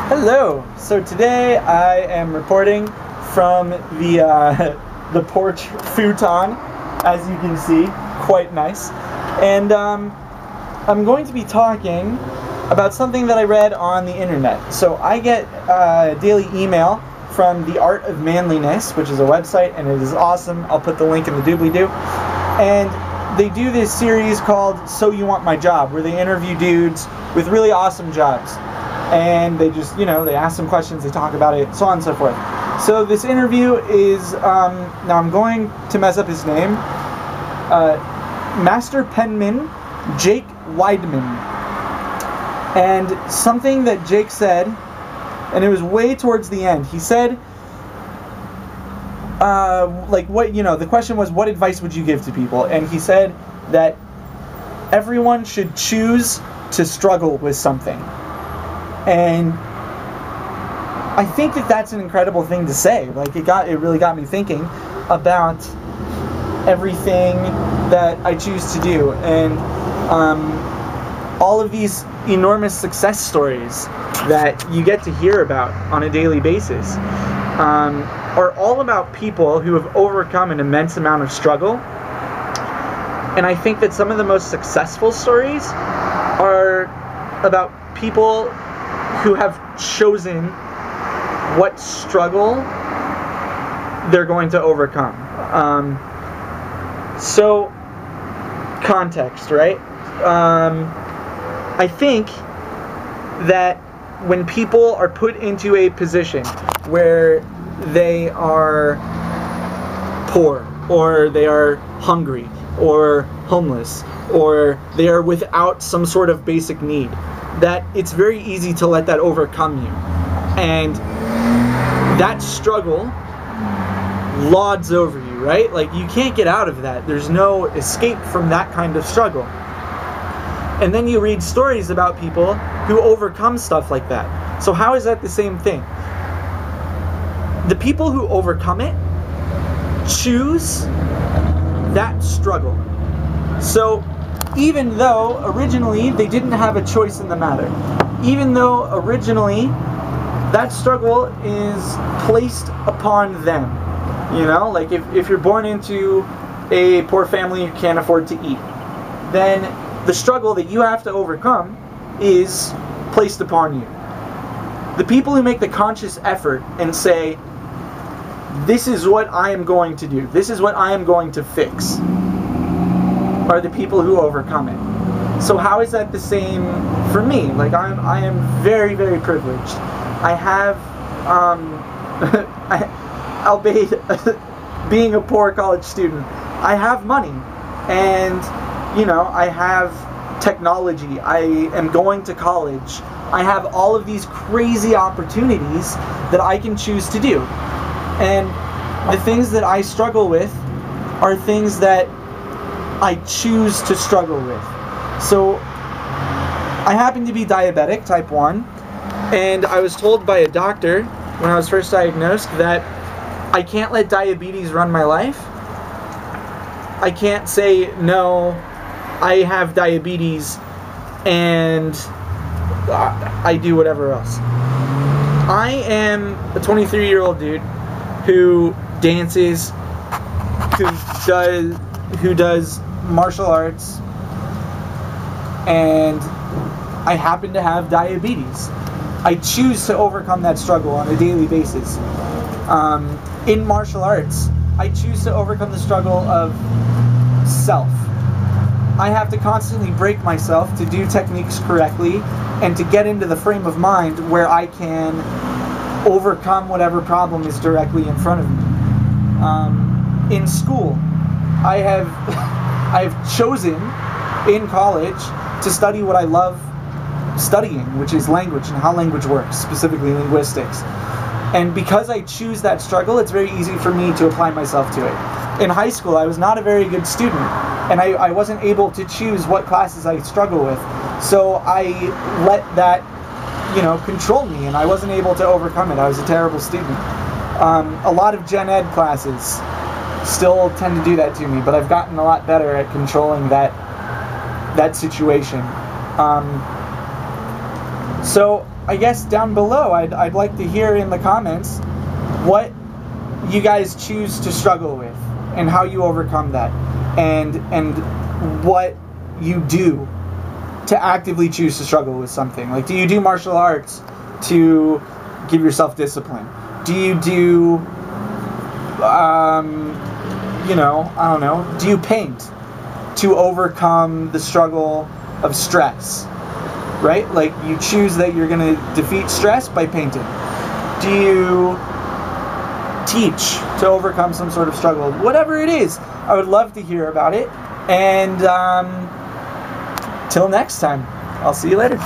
Hello. So today I am reporting from the porch futon, as you can see, quite nice. And I'm going to be talking about something that I read on the internet. So I get daily email from The Art of Manliness, which is a website, and it is awesome. I'll put the link in the doobly-doo. And they do this series called So You Want My Job, where they interview dudes with really awesome jobs. And they just, they ask some questions, they talk about it, so on and so forth. So this interview is, now I'm going to mess up his name, Master Penman Jake Weidman. And something that Jake said, and it was way towards the end, he said, the question was, what advice would you give to people? And he said that everyone should choose to struggle with something. And I think that that's an incredible thing to say. It really got me thinking about everything that I choose to do, and all of these enormous success stories that you get to hear about on a daily basis are all about people who have overcome an immense amount of struggle. And I think that some of the most successful stories are about people who have chosen what struggle they're going to overcome. So, context, right? I think that when people are put into a position where they are poor, or they are hungry, or homeless, or they are without some sort of basic need, that it's very easy to let that overcome you. And that struggle lauds over you, right? You can't get out of that. There's no escape from that kind of struggle. And then you read stories about people who overcome stuff like that. So how is that the same thing? The people who overcome it choose that struggle. So even though originally they didn't have a choice in the matter, even though originally that struggle is placed upon them, if you're born into a poor family you can't afford to eat, then the struggle that you have to overcome is placed upon you. The people who make the conscious effort and say, this is what I am going to do, this is what I am going to fix, are the people who overcome it. So how is that the same for me? I am very, very privileged. I have, albeit being a poor college student, I have money, and I have technology, I am going to college, I have all of these crazy opportunities that I can choose to do. And the things that I struggle with are things that I choose to struggle with. So I happen to be diabetic, type 1, and I was told by a doctor when I was first diagnosed that I can't let diabetes run my life. I can't say, no, I have diabetes and I do whatever else. I am a 23-year-old dude who dances, who does martial arts, and I happen to have diabetes. I choose to overcome that struggle on a daily basis. In martial arts, I choose to overcome the struggle of self. I have to constantly break myself to do techniques correctly and to get into the frame of mind where I can overcome whatever problem is directly in front of me. In school, I have chosen in college to study what I love studying, which is language and how language works, specifically linguistics. And because I choose that struggle, it's very easy for me to apply myself to it. In high school, I was not a very good student, and I wasn't able to choose what classes I struggle with. So I let that, control me, and I wasn't able to overcome it. I was a terrible student. A lot of gen ed classes still tend to do that to me, but I've gotten a lot better at controlling that situation. So I guess down below, I'd like to hear in the comments what you guys choose to struggle with and how you overcome that, and what you do to actively choose to struggle with something. Like, do you do martial arts to give yourself discipline? Do you do, you know, I don't know, do you paint to overcome the struggle of stress, right? Like, you choose that you're going to defeat stress by painting. Do you teach to overcome some sort of struggle? Whatever it is, I would love to hear about it. And till next time, I'll see you later.